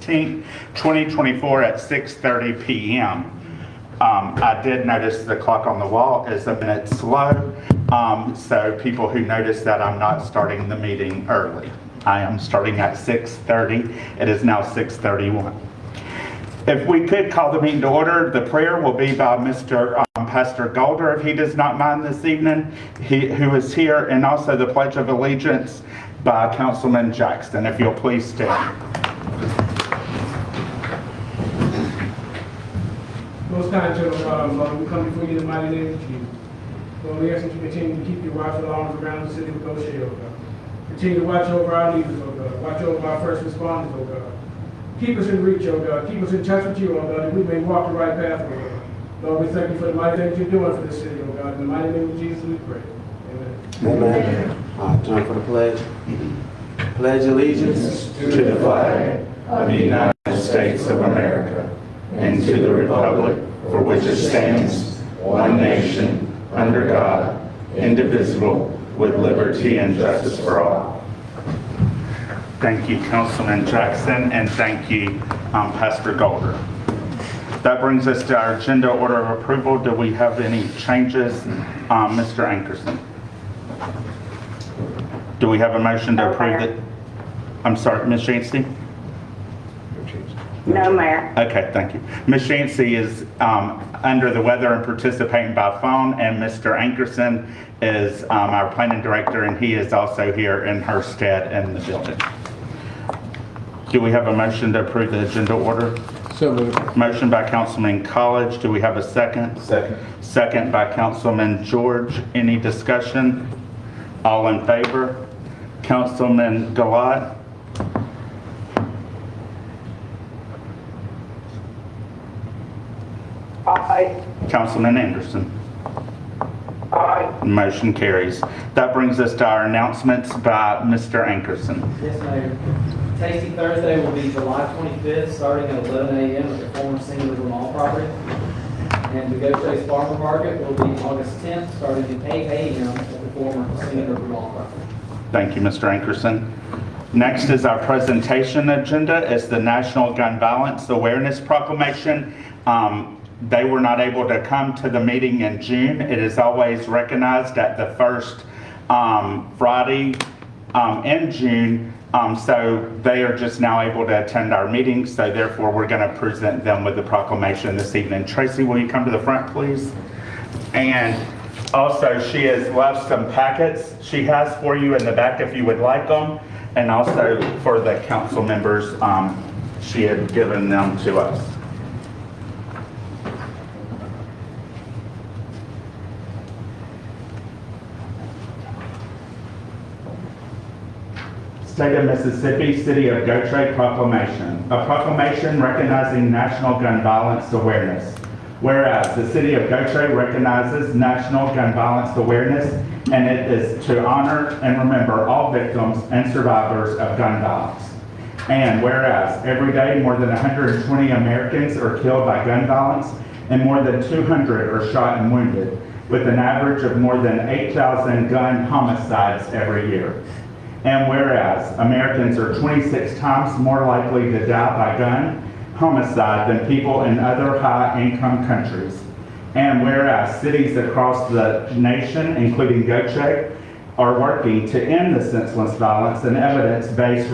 16th, 2024 at 6:30 p.m. I did notice the clock on the wall is a minute slow, so people who notice that I'm not starting the meeting early. I am starting at 6:30. It is now 6:31. If we could call the meeting to order, the prayer will be by Mr. Pastor Gautier, if he does not mind this evening, who is here, and also the Pledge of Allegiance by Councilman Jackson, if you'll please stand. Most kind, gentle God, Lord, we come before you in the mighty name of Jesus. Lord, we ask that you continue to keep your watchful arms around the city of Gautier, oh God. Continue to watch over our leaders, oh God. Watch over our first responders, oh God. Keep us in reach, oh God. Keep us in touch with you, oh God, that we may walk the right path, oh God. Lord, we thank you for the mighty things you're doing for this city, oh God. In the mighty name of Jesus, we pray. Amen. Amen. Time for the pledge. Pledge allegiance To the flag of the United States of America and to the republic for which it stands, one nation, under God, indivisible, with liberty and justice for all. Thank you, Councilman Jackson, and thank you, Pastor Gautier. That brings us to our agenda order of approval. Do we have any changes? Mr. Ankerson. Do we have a motion to approve it? I'm sorry, Ms. Yancey? No, Mayor. Okay, thank you. Ms. Yancey is under the weather and participating by phone, and Mr. Ankerson is our planning director, and he is also here in her stead in the building. Do we have a motion to approve the agenda order? So moved. Motion by Councilman College. Do we have a second? Second. Second by Councilman George. Any discussion? All in favor? Councilman Gilat? Aye. Councilman Anderson? Aye. Motion carries. That brings us to our announcements by Mr. Ankerson. Yes, Mayor. Tasty Thursday will be July 25th, starting at 11 a.m. at the former Singular Mall property. And the Gautier Farmer Market will be August 10th, starting at 8 a.m. at the former Singular Mall property. Thank you, Mr. Ankerson. Next is our presentation agenda. It's the National Gun Violence Awareness Proclamation. They were not able to come to the meeting in June. It is always recognized at the first Friday in June. So they are just now able to attend our meeting. So therefore, we're going to present them with the proclamation this evening. Tracy, will you come to the front, please? And also, she has left some packets she has for you in the back if you would like them. And also for the council members, she had given them to us. State of Mississippi, City of Gautier Proclamation. A proclamation recognizing National Gun Violence Awareness. Whereas the City of Gautier recognizes National Gun Violence Awareness, and it is to honor and remember all victims and survivors of gun violence. And whereas every day more than 120 Americans are killed by gun violence and more than 200 are shot and wounded, with an average of more than 8,000 gun homicides every year. And whereas Americans are 26 times more likely to die by gun homicide than people in other high-income countries. And whereas cities across the nation, including Gautier, are working to end the senseless violence and evidence-based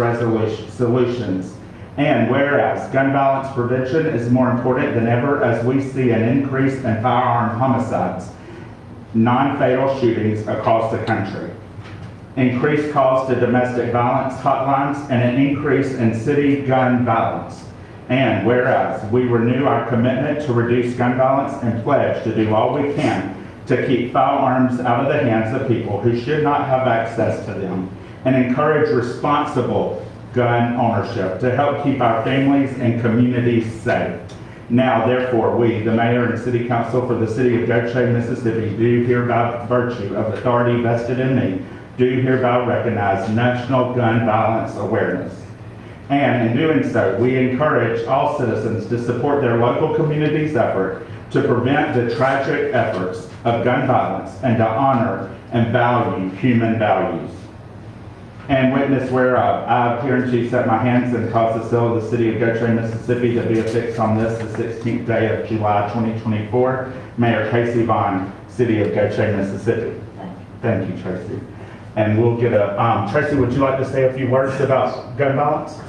solutions. And whereas gun violence prevention is more important than ever as we see an increase in firearm homicides, non-fatal shootings across the country, increased calls to domestic violence hotlines, and an increase in city gun violence. And whereas we renew our commitment to reduce gun violence and pledge to do all we can to keep firearms out of the hands of people who should not have access to them, and encourage responsible gun ownership to help keep our families and communities safe. Now, therefore, we, the Mayor and City Council for the City of Gautier, Mississippi, do hereby virtue of authority vested in me, do hereby recognize National Gun Violence Awareness. And in doing so, we encourage all citizens to support their local community's effort to prevent the tragic efforts of gun violence and to honor and value human values. And witness whereof, I appear and do set my hands and cause the seal of the city of Gautier, Mississippi to be affixed on this, the 16th day of July 2024. Mayor Casey Vaughn, city of Gautier, Mississippi. Thank you, Tracy. And we'll get a, Tracy, would you like to say a few words about gun violence?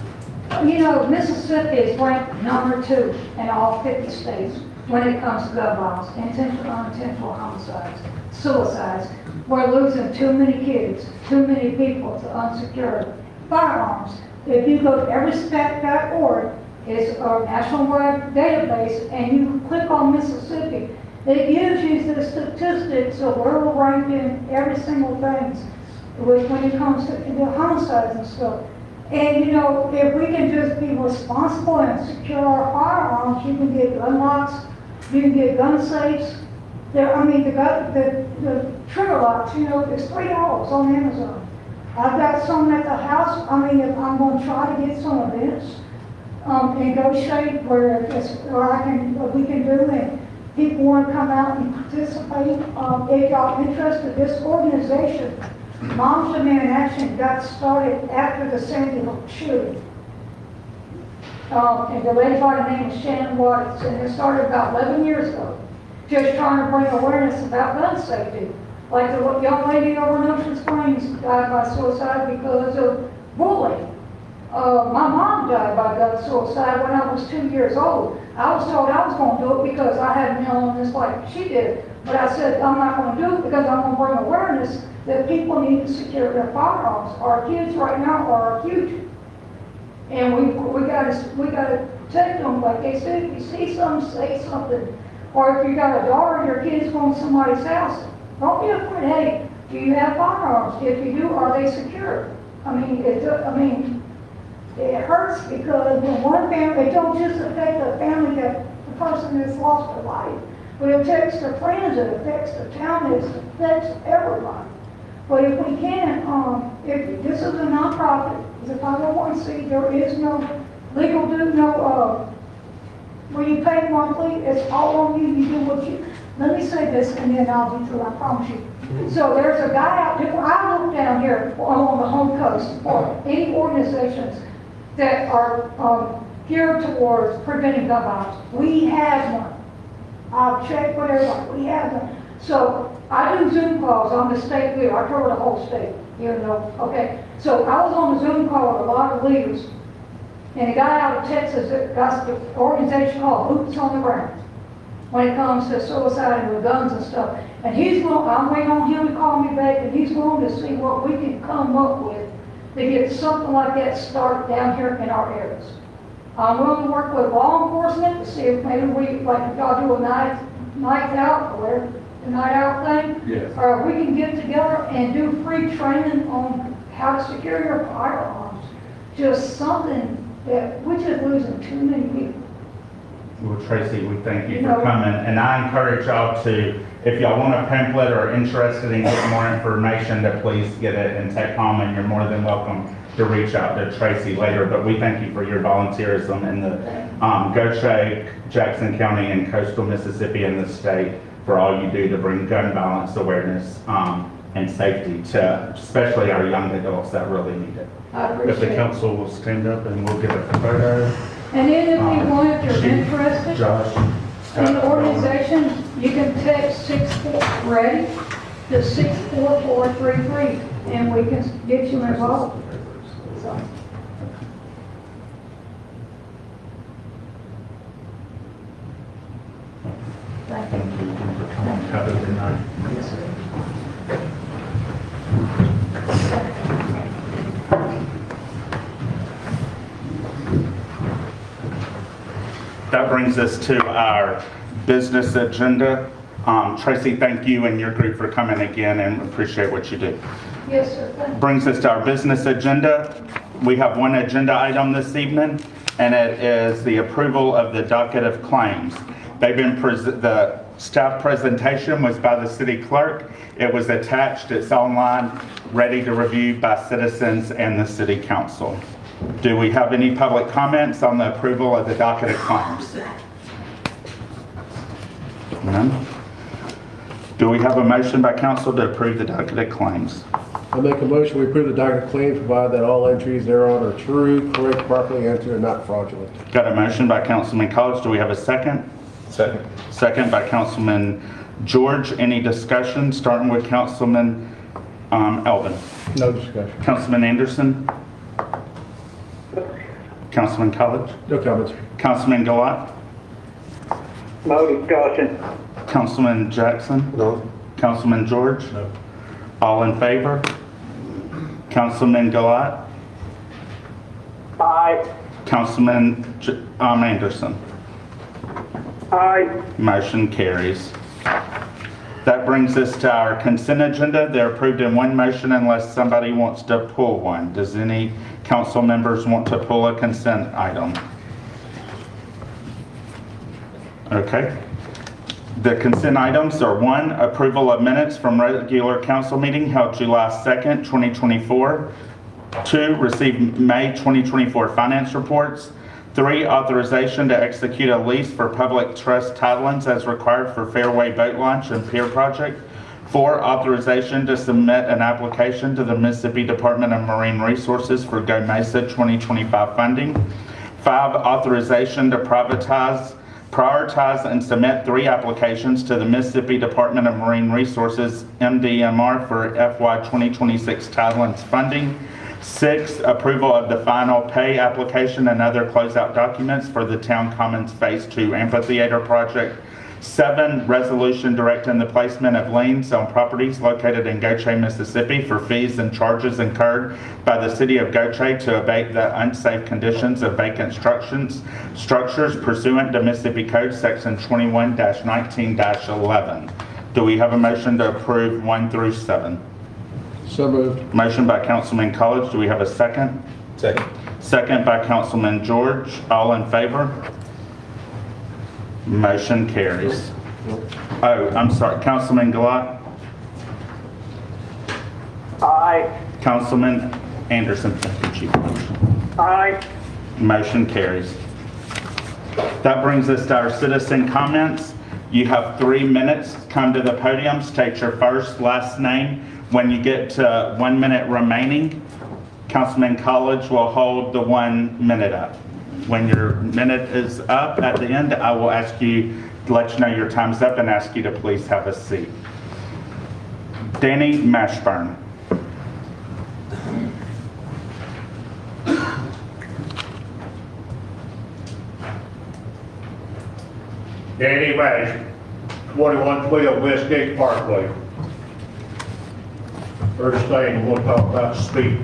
You know, Mississippi is ranked number 2 in all 50 states when it comes to gun violence, intentional, unintentional homicides, suicides. We're losing too many kids, too many people to unsecured firearms. If you go to everyspec.org, it's a nationwide database, and you click on Mississippi, it gives you the statistics of where we're ranked in every single thing when it comes to the homicides and stuff. And you know, if we can just be responsible and secure our firearms, you can get gun locks, you can get gun safes. The trigger locks, you know, it's $3 on Amazon. I've got some at the house. I mean, if I'm going to try to get some events and go shape where we can do, and people want to come out and participate. If y'all interested, this organization, Moms Demand Action, got started after the Sandy Hook shooting. And the lady by the name of Shannon Watts, and it started about 11 years ago, just trying to bring awareness about gun safety. Like the young lady over in Ocean Springs died by suicide because of bullying. My mom died by gun suicide when I was 2 years old. I was told I was going to do it because I had an illness like she did. But I said, I'm not going to do it because I'm going to bring awareness that people need to secure their firearms. Our kids right now are our future. And we got to protect them. Like they said, if you see something, say something. Or if you got a daughter, your kid's going to somebody's house, don't be afraid. Hey, do you have firearms? If you do, are they secure? It hurts because when one family, it don't just affect the family that the person that's lost their life, but it affects their friends, it affects the town, it affects everybody. But if we can, if this is a nonprofit, it's a 501c, there is no legal where you pay monthly, it's all on you, you do what you, let me say this and then I'll be through, I promise you. So there's a guy out there, I look down here along the home coast for any organizations that are geared towards preventing gun violence. We have one. I've checked with everybody, we have one. So I do Zoom calls, I'm the state leader, I cover the whole state, you know, okay. So I was on a Zoom call with a lot of leaders, and a guy out of Texas that got the organization called Boots on the Ground when it comes to suicide and with guns and stuff. And I'm waiting on him to call me back, and he's willing to see what we can come up with to get something like that started down here in our areas. I'm willing to work with law enforcement to see if maybe we, like if y'all do a night out, or whatever, the night out thing. Yes. Or we can get together and do free training on how to secure your firearms. Just something that we're just losing too many people. Well, Tracy, we thank you for coming, and I encourage y'all to, if y'all want a pamphlet or interested in getting more information, to please get it and take home, and you're more than welcome to reach out to Tracy later. But we thank you for your volunteerism in the Gautier, Jackson County, and coastal Mississippi and the state for all you do to bring gun violence awareness and safety to especially our young adults that really need it. I appreciate If the council will stand up and we'll get a photo. And then if you want, if you're interested Josh, in the organization, you can text 64-READY to 64433, and we can get you involved. So. Thank you. Thank you for coming. Have a good night. Yes, sir. That brings us to our business agenda. Tracy, thank you and your group for coming again, and appreciate what you do. Yes, sir. Thank you. Brings us to our business agenda. We have one agenda item this evening, and it is the approval of the docket of claims. The staff presentation was by the city clerk. It was attached, it's online, ready to review by citizens and the city council. Do we have any public comments on the approval of the docket of claims? None? Do we have a motion by council to approve the docket of claims? I make a motion, we approve the docket claims, provided that all entries thereon are true, correct, properly entered, and not fraudulent. Got a motion by Councilman College. Do we have a second? Second. Second by Councilman George. Any discussion, starting with Councilman Elvin? No discussion. Councilman Anderson? Councilman College? No comments. Councilman Gilat? No discussion. Councilman Jackson? No. Councilman George? No. All in favor? Councilman Gilat? Aye. Councilman Anderson? Aye. Motion carries. That brings us to our consent agenda. They're approved in one motion unless somebody wants to pull one. Does any council members want to pull a consent item? Okay. The consent items are: 1, approval of minutes from regular council meeting held July 2nd, 2024. 2, receive May 2024 finance reports. 3, authorization to execute a lease for public trust titleings as required for Fairway Boat Launch and Pier Project. 4, authorization to submit an application to the Mississippi Department of Marine Resources for Go Mesa 2025 funding. 5, authorization to prioritize and submit 3 applications to the Mississippi Department of Marine Resources MDMR for FY 2026 titleings funding. 6, approval of the final pay application and other closeout documents for the Town Commons Phase 2 Amphitheater Project. 7, resolution directing the placement of liens on properties located in Gautier, Mississippi for fees and charges incurred by the city of Gautier to abate the unsafe conditions of vacant structures pursuant to Mississippi Code Section 21-19-11. Do we have a motion to approve 1 through 7? So moved. Motion by Councilman College. Do we have a second? Second. Second by Councilman George. All in favor? Motion carries. Oh, I'm sorry. Councilman Gilat? Aye. Councilman Anderson? Aye. Motion carries. That brings us to our citizen comments. You have 3 minutes. Come to the podium, state your first, last name. When you get to 1 minute remaining, Councilman College will hold the 1 minute up. When your minute is up at the end, I will ask you to let you know your time's up and ask you to please have a seat. Danny Mashburn. Danny Mash, 2112 Westgate Parkway. First thing, we want to talk about speed.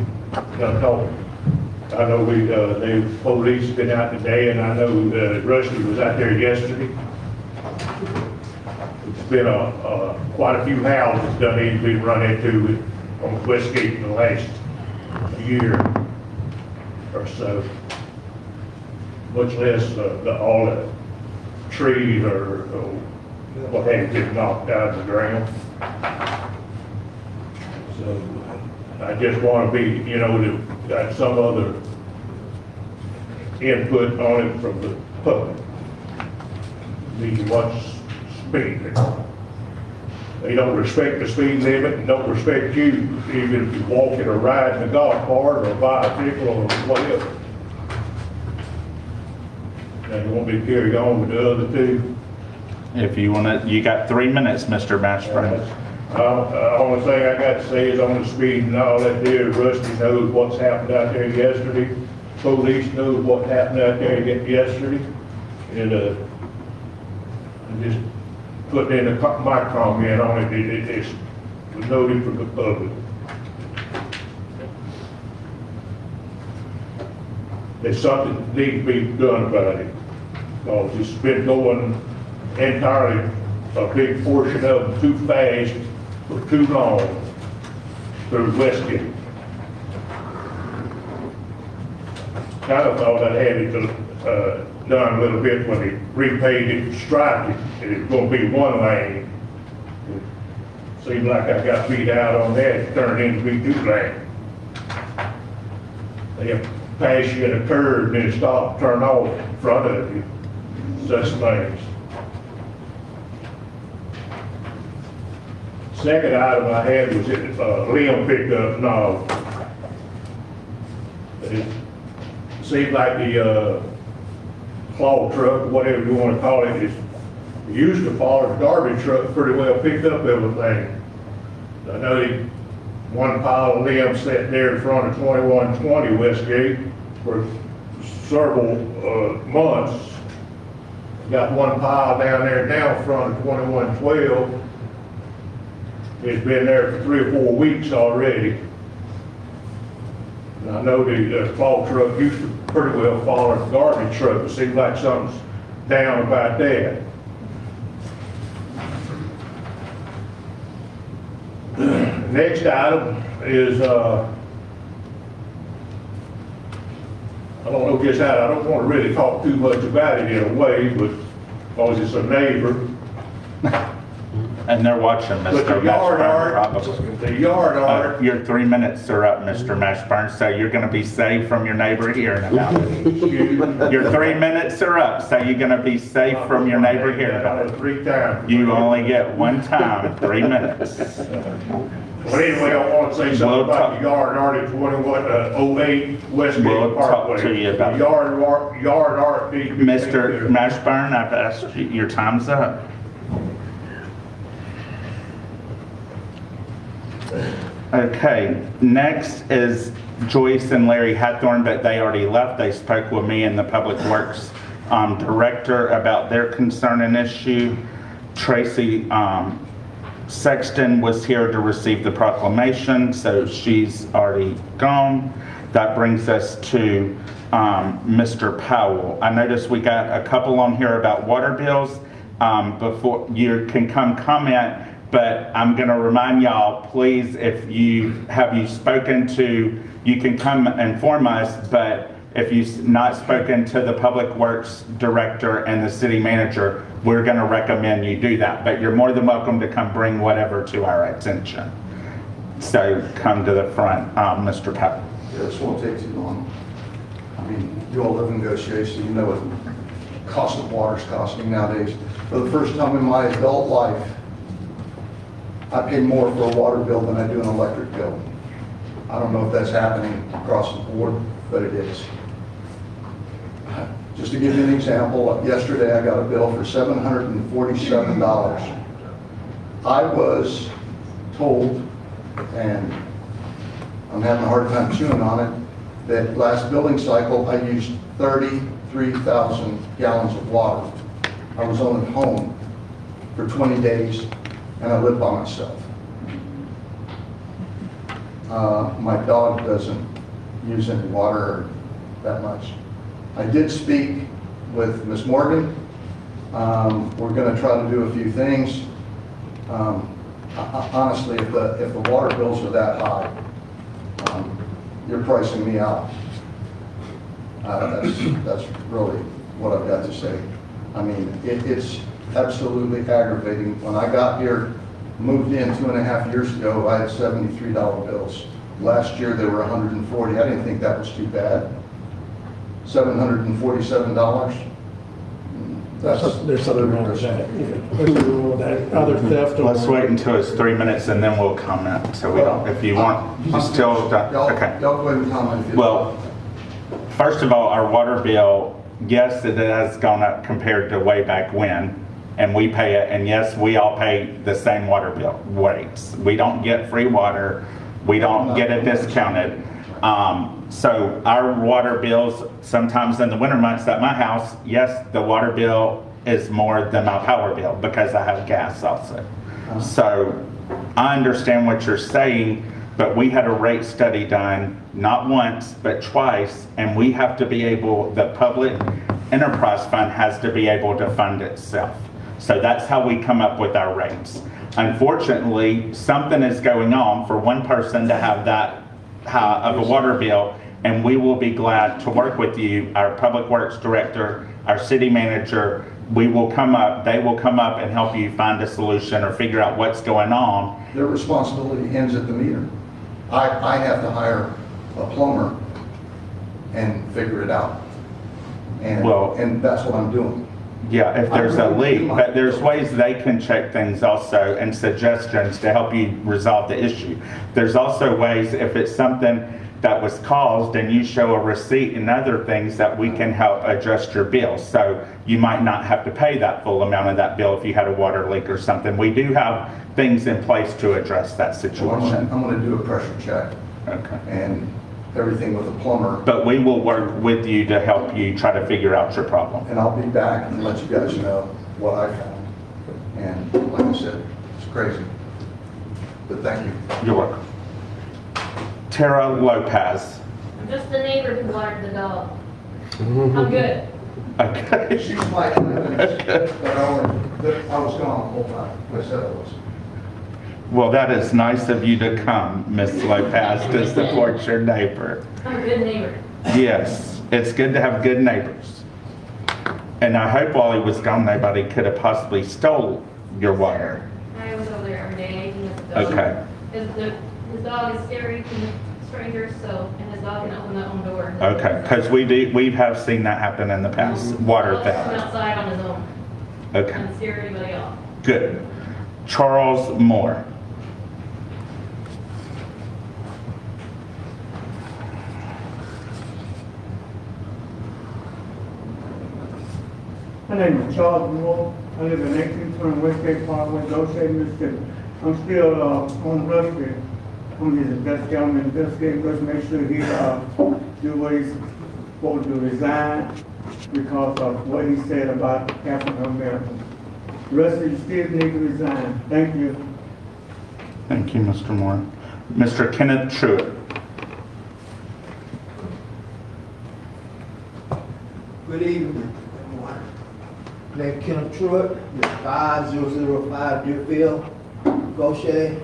I know the police been out today, and I know Rusty was out there yesterday. It's been quite a few houses done he's been run into on Westgate in the last year or so. Much less all the trees or what have you been knocked out of the ground. So I just want to be, got some other input on it from the public. Need to watch speed. They don't respect the speed limit and don't respect you, even if you're walking or riding a golf cart or a bicycle or whatever. Now you want me to carry on with the other 2? If you want to, you got 3 minutes, Mr. Mashburn. The only thing I got to say is on the speed and all that there, Rusty knows what's happened out there yesterday. Police knows what happened out there yesterday. And just putting in my comment on it, it was noted from the public. There's something that needs to be done about it. Because it's been going entirely, a big portion of them too fast for too long through Westgate. Kind of thought I'd have it done a little bit when they repaved it and striped it, and it's gonna be 1 lane. Seems like I got beat out on that, it turned into be 2 lane. They have to pass you in a curve and then stop, turn off in front of you, such things. Second item I had was at Liam picked up, no. It seemed like the claw truck, whatever you want to call it, it used to follow the garbage truck pretty well, picked up everything. I know one pile of limbs sat there in front of 2120 Westgate for several months. Got one pile down there now in front of 2112. It's been there for 3 or 4 weeks already. And I know the claw truck used to pretty well follow the garbage truck. It seems like something's down about that. Next item is, I don't know just how, I don't want to really talk too much about it in a way, but because it's a neighbor. And they're watching, But Mr. the yard Mashburn, art, probably. the yard art, Your 3 minutes are up, Mr. Mashburn, so you're gonna be safe from your neighbor hearing about it. Your 3 minutes are up, so you're gonna be safe from your neighbor hearing about it. 3 times. You only get one time, 3 minutes. Well, anyway, I want to say We'll something about talk- the yard art at 2108 Westgate We'll talk Parkway. to you about The yard art needs to be taken care Mr. of. Mashburn, I've asked you, your time's up. Okay, next is Joyce and Larry Hathorn, but they already left. They spoke with me and the Public Works Director about their concern and issue. Tracy Sexton was here to receive the proclamation, so she's already gone. That brings us to Mr. Powell. I noticed we got a couple on here about water bills. Before you can come comment, but I'm going to remind y'all, please, if you spoken to, you can come inform us, but if you've not spoken to the Public Works Director and the City Manager, we're going to recommend you do that. But you're more than welcome to come bring whatever to our attention. So come to the front, Mr. Powell. Yeah, this won't take too long. I mean, you all live in Gautier, so you know what the cost of water's costing nowadays. For the first time in my adult life, I pay more for a water bill than I do an electric bill. I don't know if that's happening across the board, but it is. Just to give you an example, yesterday I got a bill for $747. I was told, and I'm having a hard time chewing on it, that last billing cycle I used 33,000 gallons of water. I was only home for 20 days and I live by myself. My dog doesn't use any water that much. I did speak with Ms. Morgan. We're going to try to do a few things. Honestly, if the water bills are that high, you're pricing me out. That's really what I've got to say. I mean, it's absolutely aggravating. When I got here, moved in 2.5 years ago, I had $73 bills. Last year, they were $140. I didn't think that was too bad. $747. That's There's something wrong with that. There's something wrong with that. Other theft. or- Let's wait until it's 3 minutes and then we'll comment. So we don't, if you want, you still, okay. Y'all go ahead and comment if you Well, first of all, our water bill, yes, it has gone up compared to way back when, and we pay it, and yes, we all pay the same water bill rates. We don't get free water, we don't get it discounted. So our water bills, sometimes in the winter months at my house, yes, the water bill is more than my power bill because I have gas also. So I understand what you're saying, but we had a rate study done, not once, but twice, and we have to be able, the public enterprise fund has to be able to fund itself. So that's how we come up with our rates. Unfortunately, something is going on for one person to have that high of a water bill, and we will be glad to work with you, our Public Works Director, our City Manager. We will come up, they will come up and help you find a solution or figure out what's going on. Their responsibility ends at the meter. I have to hire a plumber and figure it out. Well- And that's what I'm doing. Yeah, if there's a leak, but there's ways they can check things also and suggestions to help you resolve the issue. There's also ways if it's something that was caused and you show a receipt and other things that we can help adjust your bill. So you might not have to pay that full amount of that bill if you had a water leak or something. We do have things in place to address that Well, situation. I'm gonna do a pressure check Okay. and everything with the plumber, But we will work with you to help you try to figure out your problem. and I'll be back and let you guys know what I found. And like I said, it's crazy. But thank you. You're welcome. Tara Lopez. I'm just the neighbor who watered the dog. I'm good. Okay. She's like, but I was gone the whole time. I said I was. Well, that is nice of you to come, Miss Lopez, to support your neighbor. I'm a good neighbor. Yes, it's good to have good neighbors. And I hope while he was gone, nobody could have possibly stole your water. I was over there every day, eating with the dog. Okay, His dog is scary to strangers, so, and his dog can open their own door. okay, because we have seen that happen in the past, water He'll come theft. outside on his own Okay, and scare anybody off. good. Charles Moore. My name is Charles Moore. I live in 1820 Westgate Parkway, Gautier, Mississippi. I'm still on Rush Street. I'm his investigating, just make sure he do what he's supposed to resign because of what he said about African Americans. The rest of you still need to resign. Thank you. Thank you, Mr. Moore. Mr. Kenneth Truitt. Good evening, everyone. Name Kenneth Truitt, 5005 Deerfield, Gautier,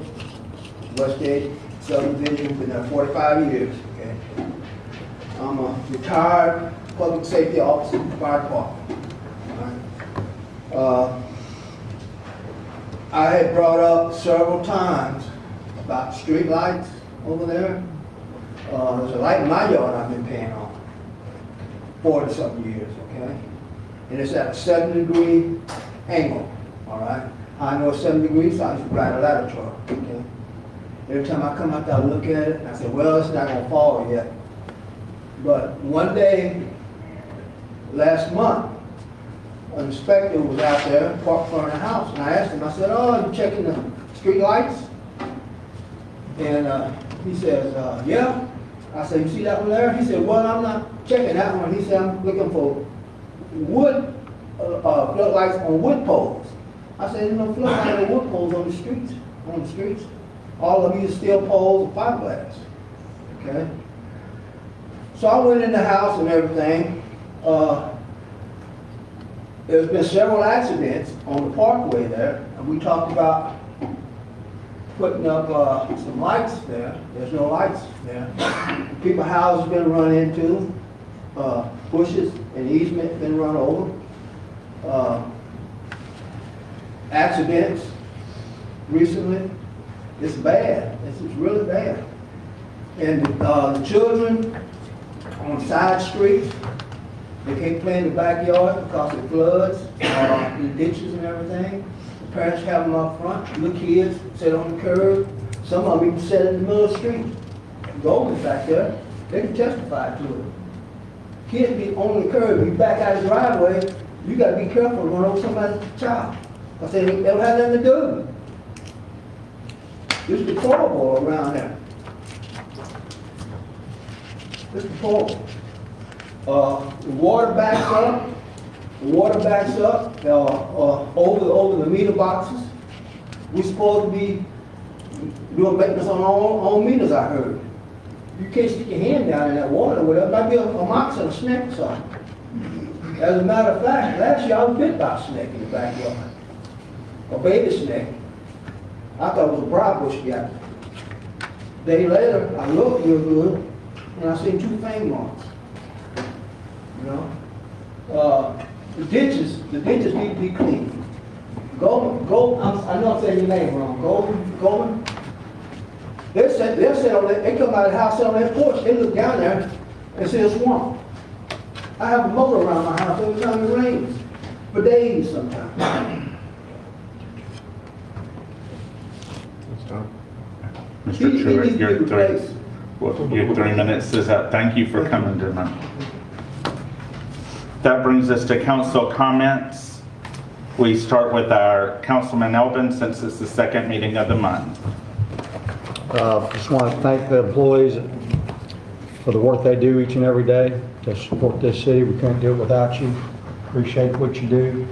Westgate subdivision, been there 45 years, okay? I'm a retired public safety officer in the fire department. All right. I had brought up several times about street lights over there. There's a light in my yard I've been paying on 40-something years, okay? And it's at a 7-degree angle, all right? I know it's 7 degrees, so I just ride a ladder truck, okay? Every time I come out there, I look at it, and I say, well, it's not gonna fall yet. But one day, last month, an inspector was out there, parked in front of the house, and I asked him, I said, oh, you checking the street lights? And he says, yeah. I said, you see that one there? He said, well, I'm not checking that one. He said, I'm looking for wood, floodlights on wood poles. I said, there's no floodlights on wood poles on the streets. All of these are steel poles and fiberglass, okay? So I went in the house and everything. There's been several accidents on the parkway there, and we talked about putting up some lights there. There's no lights there. People's houses been run into, bushes and easement been run over. Accidents recently. It's bad. This is really bad. And the children on side streets, they can't play in the backyard because it floods, the ditches and everything. The parents have them up front. The kids sit on the curb. Some of them even sit in the middle of the street. Golden's back there. They can testify to it. Kids be on the curb. You back out of the driveway, you got to be careful to run over somebody's child because they don't have nothing to do. This is deplorable around there. This is deplorable. The water backs up. The water backs up over the meter boxes. We're supposed to be doing maintenance on our own meters, I heard. You can't stick your hand down in that water, whatever. Might be a moccasin, a snake or something. As a matter of fact, last year I was bit by a snake in the backyard. A baby snake. I thought it was a briar bush got me. Day later, I looked real good, and I seen 2 fang marks. You know? The ditches need to be cleaned. I know I'm saying your name wrong. Goldman? They come out of the house, sit on their porch, they look down there and see a swamp. I have a motor around my house every time it rains. for days sometimes. That's done. Mr. He needs Truitt, to be your replaced. your 3 minutes is up. Thank you for coming tonight. That brings us to council comments. We start with our Councilman Elvin, since it's the second meeting of the month. Just want to thank the employees for the work they do each and every day to support this city. We couldn't do it without you. Appreciate what you do.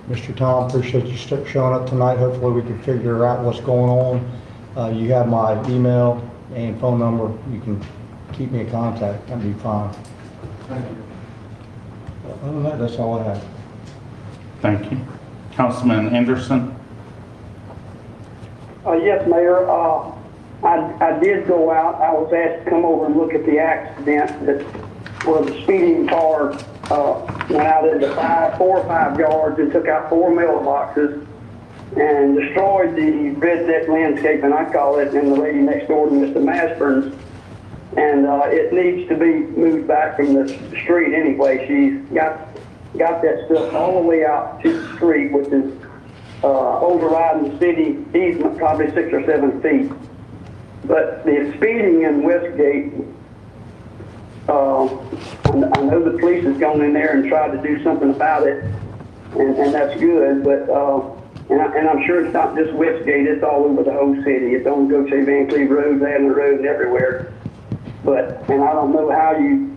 Mr. Tom, appreciate you showing up tonight. Hopefully we can figure out what's going on. You have my email and phone number. You can keep me in contact. That'd be fine. Other than that, that's all I have. Thank you. Councilman Anderson? Yes, Mayor, I did go out, I was asked to come over and look at the accident that, where the speeding car, went out into 4 or 5 yards and took out 4 mailboxes and destroyed the redneck landscape, and I call it, and the lady next door to Mr. Mashburn's. And, it needs to be moved back from the street anyway. She's got that stuff all the way out to the street, which is, overriding the city easement probably 6 or 7 feet. But the speeding in Westgate, I know the police has gone in there and tried to do something about it, and that's good, but, and I'm sure it's not just Westgate, it's all over the whole city. It's on Gautier Van Cleve Road, Avenue Road, and everywhere. But, and I don't know how you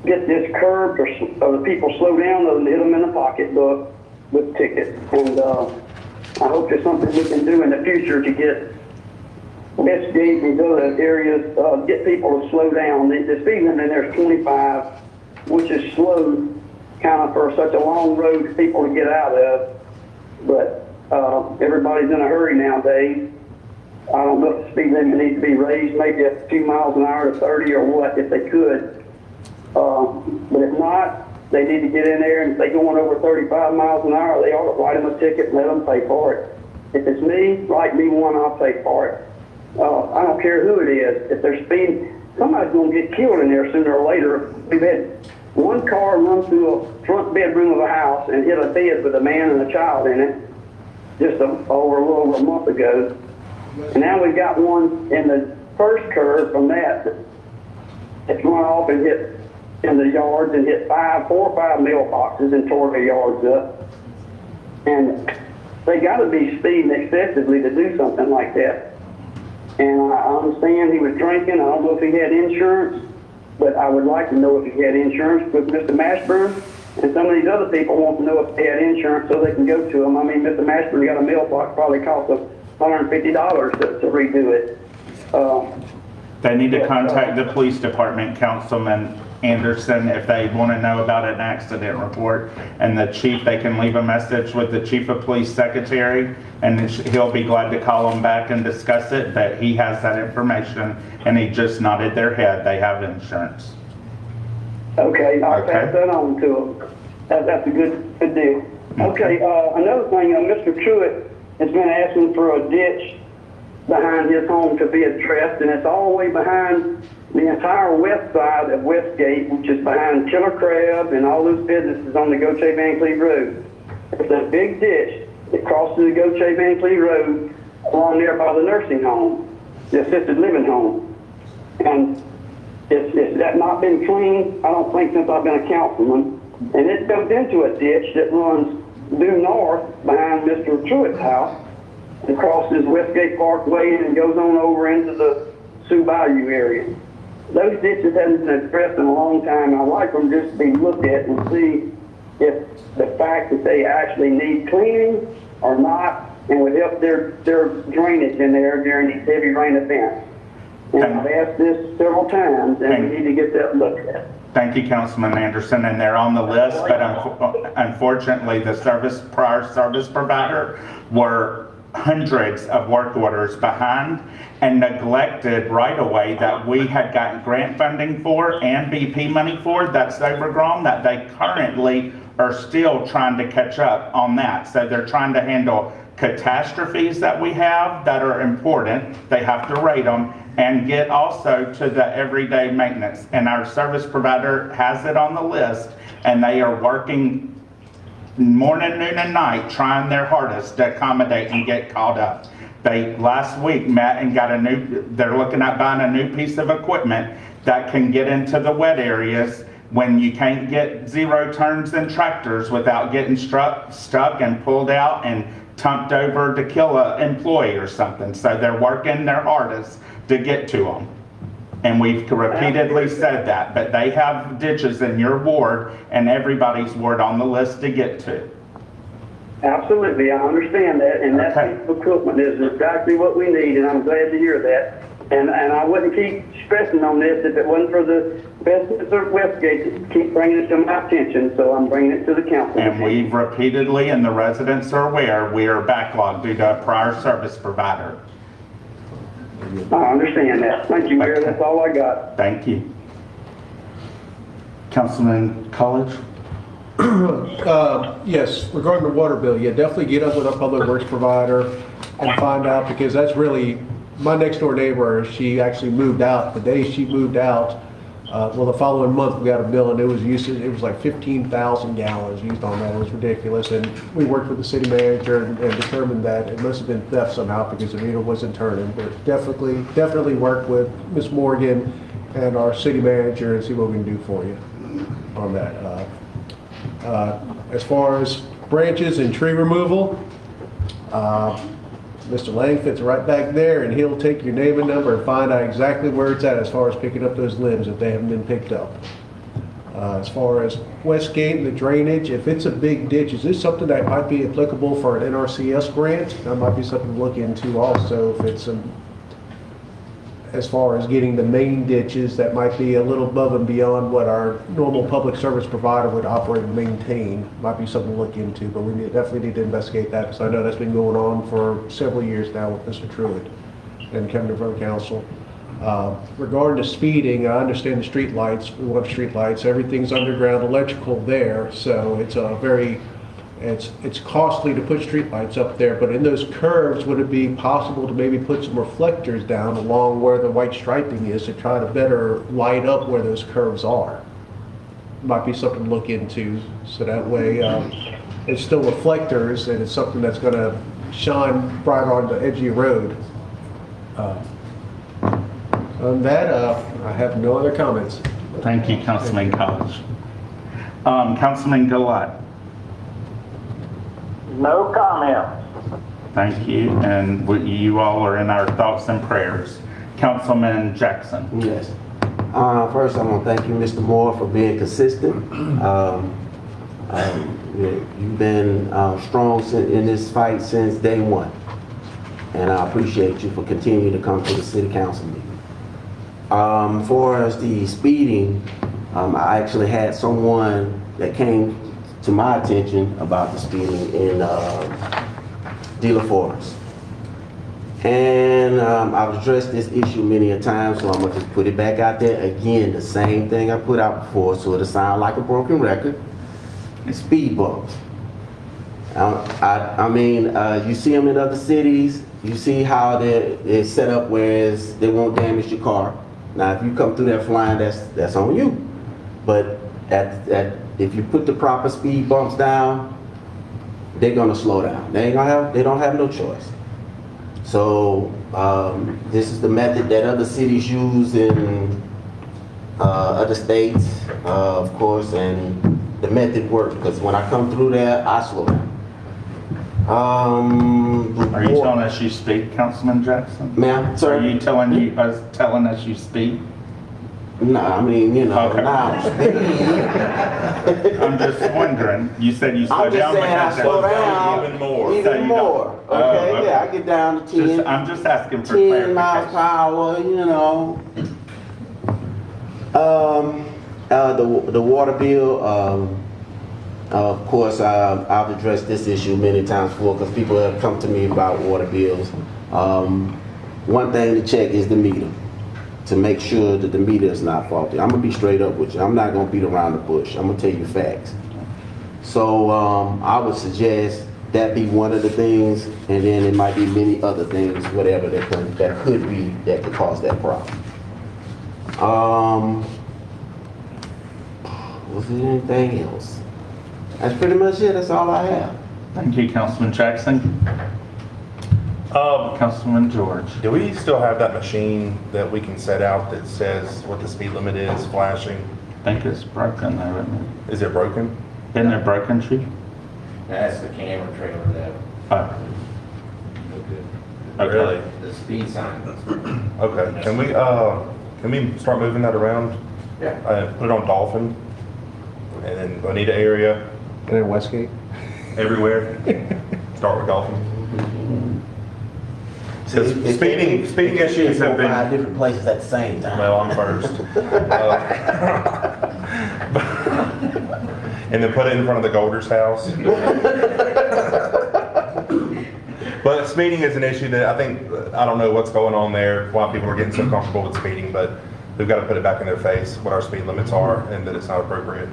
get this curbed or the people slow down and hit them in the pocketbook with tickets. And I hope there's something we can do in the future to get Westgate and other areas, get people to slow down. The speed limit there is 25, which is slow kind of for such a long road for people to get out of. But everybody's in a hurry nowadays. I don't know if the speed limit needs to be raised, maybe a few miles an hour to 30 or what, if they could. But if not, they need to get in there, and if they're going over 35 miles an hour, they ought to write them a ticket and let them pay for it. If it's me, write me one, I'll pay for it. I don't care who it is. If they're speeding, somebody's going to get killed in there sooner or later. We've had one car run through a front bedroom of a house and hit a bed with a man and a child in it just a little over a month ago. And now we've got one in the first curve from that that's run off and hit in the yards and hit 4 or 5 mailboxes and tore their yards up. And they got to be speeding excessively to do something like that. And I understand he was drinking. I don't know if he had insurance, but I would like to know if he had insurance with Mr. Mashburn. And some of these other people want to know if they had insurance so they can go to him. I mean, Mr. Mashburn got a mailbox, probably cost us $150 to redo it. They need to contact the police department, Councilman Anderson, if they want to know about an accident report. And the chief, they can leave a message with the chief of police secretary, and he'll be glad to call them back and discuss it, that he has that information, and he just nodded their head. They have insurance. Okay, I'll pass that on to him. That's a good deal. Okay, another thing, Mr. Truitt has been asking for a ditch behind his home to be addressed, and it's all the way behind the entire west side of Westgate, which is behind Killer Crab and all those businesses on the Gautier Van Cleve Road. It's a big ditch that crosses the Gautier Van Cleve Road along there by the nursing home, the assisted living home. And it's that not been cleaned, I don't think, since I've been a councilman. And it goes into a ditch that runs due north behind Mr. Truitt's house and crosses Westgate Parkway and goes on over into the Sioux Bayou area. Those ditches haven't been addressed in a long time. I'd like them just to be looked at and see if the fact that they actually need cleaning or not, and would help their drainage in there during these heavy rain events. And I've asked this several times, and we need to get that looked at. Thank you, Councilman Anderson, and they're on the list, but unfortunately, the prior service provider were hundreds of work orders behind and neglected right away that we had gotten grant funding for and BP money for, that's overgrown, that they currently are still trying to catch up on that. So they're trying to handle catastrophes that we have that are important. They have to rate them. and get also to the everyday maintenance. And our service provider has it on the list, and they are working morning, noon, and night, trying their hardest to accommodate and get caught up. They last week met and got they're looking at buying a new piece of equipment that can get into the wet areas when you can't get zero turns and tractors without getting stuck and pulled out and tumped over to kill an employee or something. So they're working their hardest to get to them. And we've repeatedly said that, but they have ditches in your ward and everybody's ward on the list to get to. Absolutely, I understand that, and that Okay. piece of equipment is exactly what we need, and I'm glad to hear that. And I wouldn't keep stressing on this if it wasn't for the business of Westgate to keep bringing it to my attention, so I'm bringing it to the council. And we've repeatedly, and the residents are aware, we are backlogged due to a prior service provider. I understand that. Thank you, Mayor, that's all I got. Thank you. Councilman College? Yes, regarding the water bill, yeah, definitely get up with our public works provider and find out, because that's really, my next door neighbor, she actually moved out. The day she moved out, the following month, we got a bill, and it was like 15,000 gallons used on that. It was ridiculous, and we worked with the city manager and determined that it must have been theft somehow because the meter wasn't turning. But definitely work with Ms. Morgan and our city manager and see what we can do for you on that. As far as branches and tree removal, Mr. Langford's right back there, and he'll take your name and number and find out exactly where it's at as far as picking up those limbs if they haven't been picked up. As far as Westgate and the drainage, if it's a big ditch, is this something that might be applicable for an NRCS grant? That might be something to look into also. If it's as far as getting the main ditches, that might be a little above and beyond what our normal public service provider would operate and maintain. Might be something to look into, but we definitely need to investigate that, because I know that's been going on for several years now with Mr. Truitt and coming to front of council. Regarding the speeding, I understand the street lights. We want street lights. Everything's underground electrical there, so it's a very it's costly to put street lights up there, but in those curves, would it be possible to maybe put some reflectors down along where the white striping is to try to better light up where those curves are? Might be something to look into, so that way it's still reflectors and it's something that's going to shine bright on the edge of your road. On that, I have no other comments. Thank you, Councilman College. Councilman Gilat? No comments. Thank you, and you all are in our thoughts and prayers. Councilman Jackson? Yes. First, I want to thank you, Mr. Moore, for being consistent. You've been strong in this fight since day one, and I appreciate you for continuing to come to the city council meeting. For as the speeding, I actually had someone that came to my attention about the speeding in Dealer Forest. And I've addressed this issue many a time, so I'm gonna just put it back out there again, the same thing I put out before, so it'll sound like a broken record. It's speed bumps. I mean, you see them in other cities, you see how they're set up where they won't damage your car. Now, if you come through there flying, that's on you. But if you put the proper speed bumps down, they're gonna slow down. They don't have no choice. So this is the method that other cities use in other states, of course, and the method works because when I come through there, I slow down. Are you telling us you speed, Councilman Jackson? Ma'am, sir? Are you telling us you speed? No, I mean, Okay. now I'm just wondering. You said you slow I'm just down saying I because slow that's down even more. Even So you more. don't- Okay, okay. yeah, I get down to 10. I'm just asking for 10 miles per clarification. hour, the water bill, of course, I've addressed this issue many times before because people have come to me about water bills. One thing to check is the meter, to make sure that the meter is not faulty. I'm gonna be straight up with you. I'm not gonna beat around the bush. I'm gonna tell you facts. So I would suggest that be one of the things, and then it might be many other things, whatever that could cause that problem. Was there anything else? That's pretty much it. That's all I have. Thank you, Councilman Jackson. Councilman George. Do we still have that machine that we can set out that says what the speed limit is, flashing? I think it's broken though, isn't it? Is it broken? Isn't it broken, Chief? That's the camera trailer that, Oh, okay. Really? the speed sign. Okay, can we start moving that around? Yeah. Put it on Dolphin, and then Bonita area, And then Westgate? everywhere. Start with Dolphin. Says It- speeding it should issues have be 4 or 5 been, different places at the same time. well, I'm first. And then put it in front of the Golder's house. But speeding is an issue that I think, I don't know what's going on there, why people are getting so comfortable with speeding, but we've got to put it back in their face, what our speed limits are, and that it's not appropriate.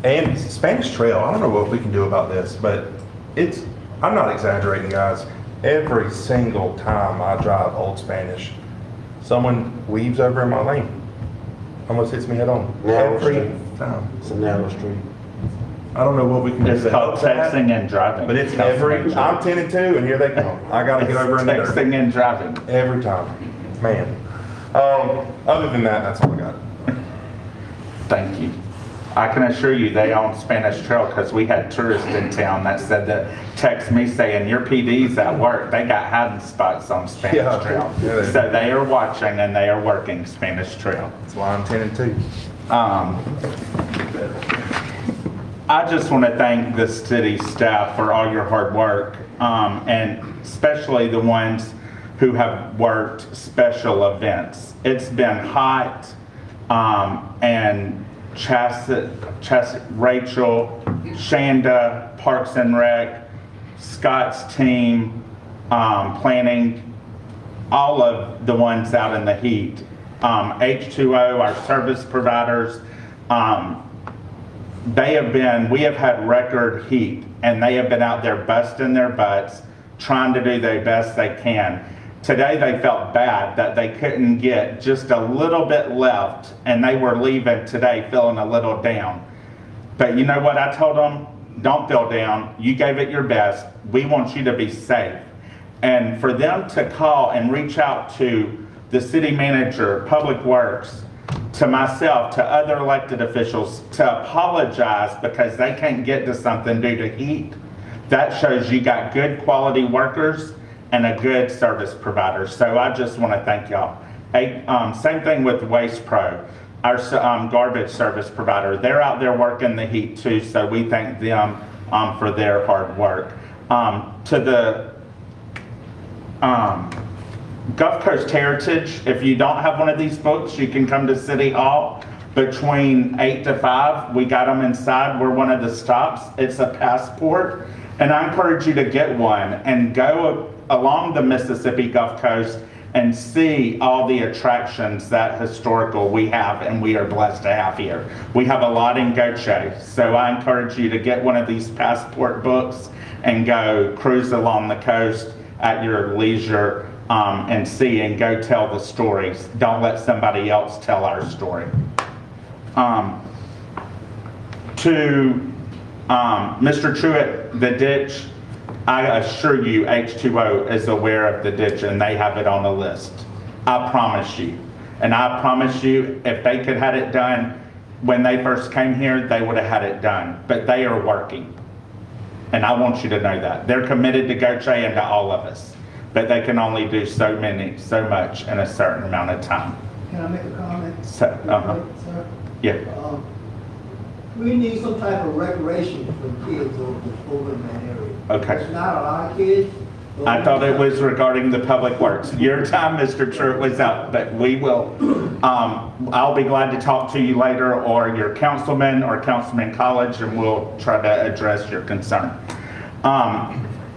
And Spanish Trail, I don't know what we can do about this, but I'm not exaggerating, guys. Every single time I drive Old Spanish, someone weaves over in my lane. Almost hits me head on. Narrow Every street. time. It's a narrow street. I don't know what we can do It's to help called that, texting and driving. but it's Councilman I'm George. 10 and 2, and here they come. I got to get over in there. Texting and driving. Every time. Man. Other than that, that's all I got. Thank you. I can assure you they own Spanish Trail because we had tourists in town that said that, text me saying your PD's at work. They got hiding spots on Spanish Yeah. Trail. Yeah, they do. So they are watching and they are working Spanish Trail. That's why I'm 10 and 2. I just want to thank the city staff for all your hard work, and especially the ones who have worked special events. It's been hot, and Rachel, Shanda, Parks and Rec, Scott's team, planning, all of the ones out in the heat. H2O, our service providers, we have had record heat, and they have been out there busting their butts, trying to do the best they can. Today, they felt bad that they couldn't get just a little bit left, and they were leaving today feeling a little down. But you know what I told them? Don't feel down. You gave it your best. We want you to be safe. And for them to call and reach out to the city manager, Public Works, to myself, to other elected officials, to apologize because they can't get to something due to heat, that shows you got good quality workers and a good service provider. So I just want to thank y'all. Same thing with Waste Pro, our garbage service provider. They're out there working the heat too, so we thank them for their hard work. To the Gulf Coast Heritage, if you don't have one of these books, you can come to City Hall between 8 to 5. We got them inside. We're one of the stops. It's a passport. And I encourage you to get one and go along the Mississippi Gulf Coast and see all the attractions that historical we have and we are blessed to have here. We have a lot in Gautier, so I encourage you to get one of these passport books and go cruise along the coast at your leisure, and see and go tell the stories. Don't let somebody else tell our story. To Mr. Truitt, the ditch, I assure you H2O is aware of the ditch and they have it on the list. I promise you. And I promise you, if they could have it done when they first came here, they would have had it done. But they are working. And I want you to know that. They're committed to Gautier and to all of us. But they can only do so much in a certain amount of time. Can I make a comment? So, Sir? yeah. We need some type of recreation for kids over in that area. Okay. There's not a lot of kids. but I thought it was regarding the public works. Your time, Mr. Truitt, was up, but we will, I'll be glad to talk to you later, or your councilman or Councilman College, and we'll try to address your concern.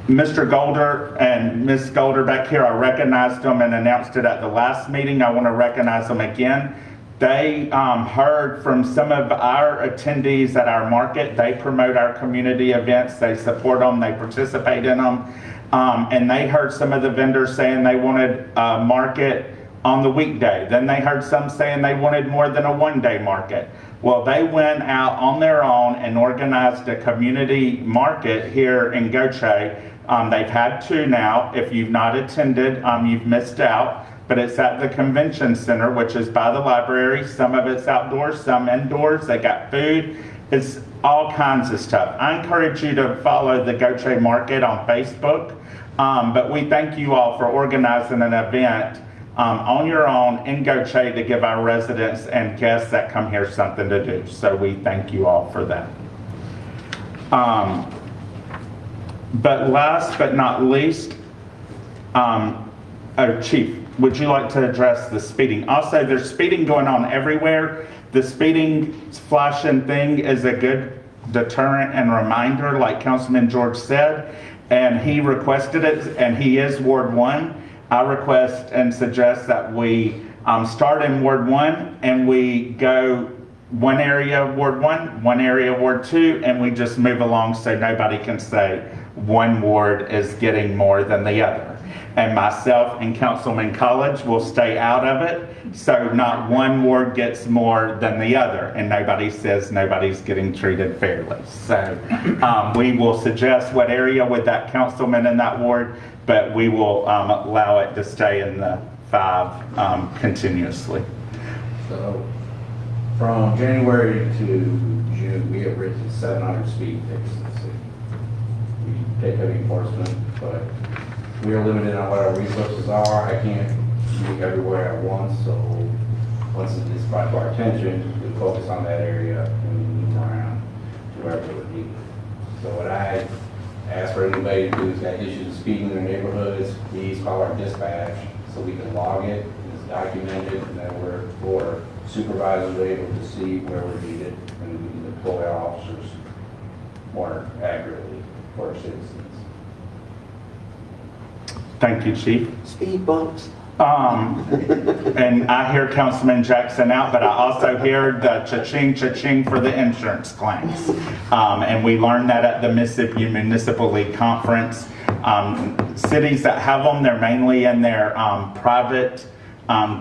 Mr. Golder and Ms. Golder back here, I recognized them and announced it at the last meeting. I want to recognize them again. They heard from some of our attendees at our market. They promote our community events. They support them. They participate in them. And they heard some of the vendors saying they wanted a market on the weekday. Then they heard some saying they wanted more than a one-day market. Well, they went out on their own and organized a community market here in Gautier. They've had two now. If you've not attended, you've missed out. But it's at the convention center, which is by the library. Some of it's outdoors, some indoors. They got food. It's all kinds of stuff. I encourage you to follow the Gautier Market on Facebook. But we thank you all for organizing an event on your own in Gautier to give our residents and guests that come here something to do. So we thank you all for that. But last but not least, Chief, would you like to address the speeding? Also, there's speeding going on everywhere. The speeding flashing thing is a good deterrent and reminder, like Councilman George said, and he requested it, and he is Ward 1. I request and suggest that we start in Ward 1 and we go one area Ward 1, one area Ward 2, and we just move along so nobody can say one ward is getting more than the other. And myself and Councilman College will stay out of it, so not one ward gets more than the other, and nobody says nobody's getting treated fairly. So we will suggest what area with that councilman in that ward, but we will allow it to stay in the 5 continuously. So, from January to June, we have written 700 speed tickets in the city. We take heavy enforcement, but we are limited on what our resources are. I can't be everywhere at once, so once it is brought to our attention, we focus on that area and we move around to wherever it would be. So what I ask for anybody to do is got issues of speeding in their neighborhoods, please call our dispatch so we can log it, it's documented, and then we're supervisors are able to see where we're needed and we can deploy our officers more accurately for our citizens. Thank you, Chief. Speed bumps. And I hear Councilman Jackson out, but I also hear the cha-ching, cha-ching for the insurance claims. And we learned that at the Mississippi Municipal League Conference. Cities that have them, they're mainly in their private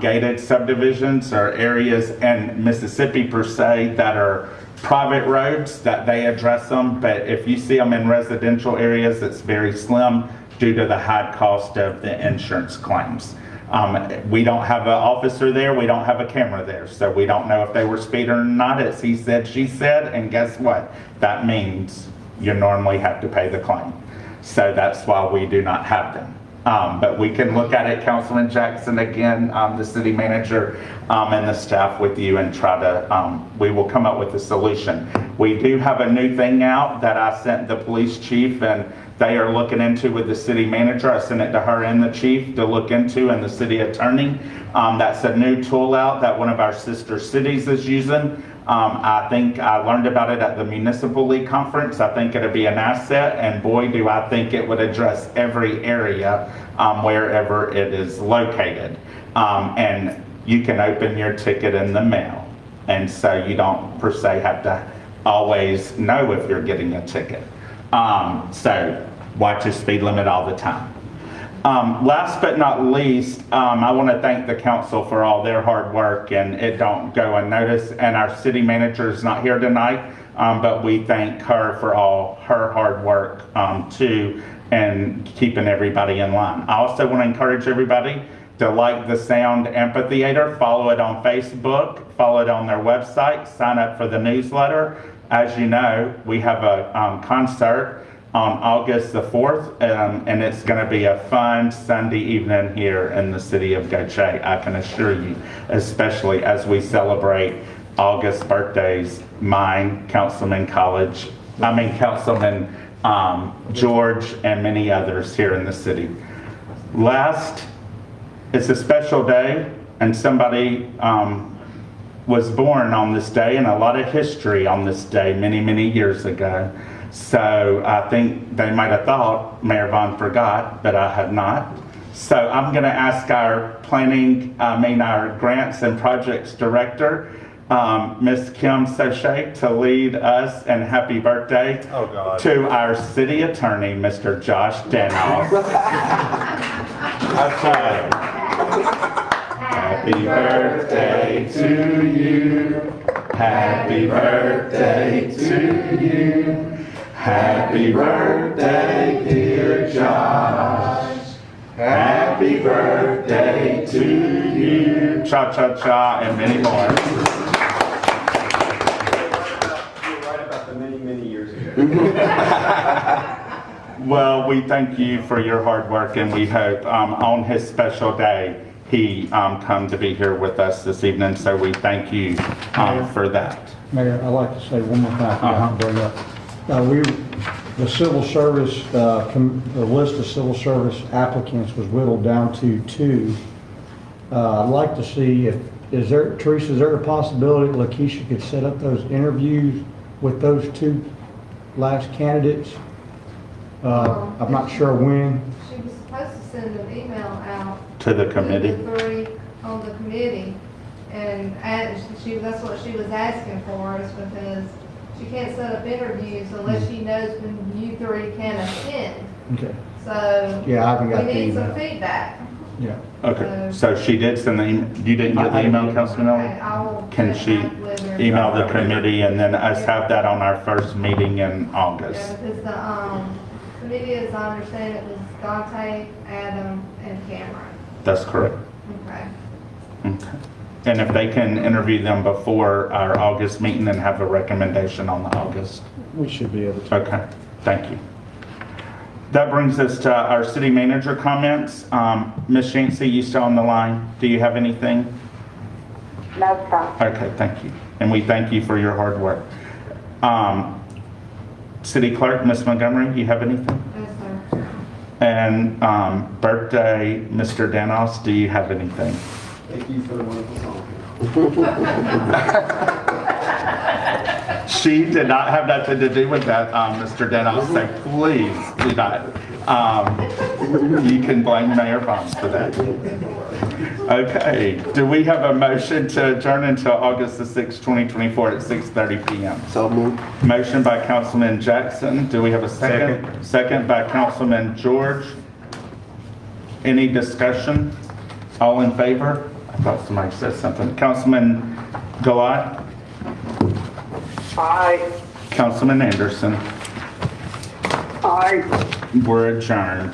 gated subdivisions or areas in Mississippi per se that are private roads that they address them. But if you see them in residential areas, it's very slim due to the high cost of the insurance claims. We don't have an officer there, we don't have a camera there, so we don't know if they were speeding or not. It's he said, she said, and guess what? That means you normally have to pay the claim. So that's why we do not have them. But we can look at it, Councilman Jackson, again, the city manager and the staff with you and try to, we will come up with a solution. We do have a new thing out that I sent the police chief and they are looking into with the city manager. I sent it to her and the chief to look into and the city attorney. That's a new tool out that one of our sister cities is using. I think I learned about it at the Municipal League Conference. I think it'll be an asset, and boy, do I think it would address every area wherever it is located. And you can open your ticket in the mail, and so you don't per se have to always know if you're getting a ticket. So watch your speed limit all the time. Last but not least, I want to thank the council for all their hard work, and it don't go unnoticed. And our city manager is not here tonight, but we thank her for all her hard work too, and keeping everybody in line. I also want to encourage everybody to like the Sound Amphitheater, follow it on Facebook, follow it on their website, sign up for the newsletter. As you know, we have a concert on August the 4th, and it's going to be a fun Sunday evening here in the city of Gautier, I can assure you, especially as we celebrate August birthdays, mine, Councilman George, and many others here in the city. Last, it's a special day, and somebody was born on this day, and a lot of history on this day many, many years ago. So I think they might have thought Mayor Vaughn forgot, but I have not. So I'm going to ask our our grants and projects director, Ms. Kim Sochet, to lead us in happy birthday Oh, God. to our city attorney, Mr. Josh Danoff. Okay. Happy birthday to you. Happy birthday to you. Happy birthday, dear Josh. Happy birthday to you. Cha cha cha and many more. You're right about the many, many years ago. Well, we thank you for your hard work, and we hope on his special day he come to be here with us this evening. So we thank you for that. Mayor, I'd like to say one more thing I forgot to bring up. The civil service, the list of civil service applicants was whittled down to 2. I'd like to see Teresa, is there a possibility Lakeisha could set up those interviews with those 2 last candidates? I'm not sure when. She was supposed to send an email out To the to committee. the 3 on the committee, and that's what she was asking for, is because she can't set up interviews unless she knows when you 3 can attend. Okay. So Yeah, I haven't got we the need some email. feedback. Yeah. Okay, so she did send the email. You didn't get the email, Councilman Okay, Miller? I will Can get she back with her. email the committee and then us have that on our first meeting in Yeah, August? because the committee, as I understand it, was Gautier, Adam, and Cameron. That's correct. Okay. Okay. And if they can interview them before our August meeting and have a recommendation on the August. We should be able to. Okay, thank you. That brings us to our city manager comments. Ms. Yancey, you still on the line? Do you have anything? No, sir. Okay, thank you. And we thank you for your hard work. City Clerk, Ms. Montgomery, you have anything? Yes, sir. And birthday, Mr. Danos, do you have anything? Thank you for the wonderful song. She did not have nothing to do with that, Mr. Danos, so please do not. You can blame Mayor Barnes for that. Okay, do we have a motion to adjourn until August the 6th, 2024 at 6:30 p.m.? So moved. Motion by Councilman Jackson. Do we have a second? Second by Councilman George. Any discussion? All in favor? I thought somebody said something. Councilman Gilat? Aye. Councilman Anderson? Aye. We're adjourned.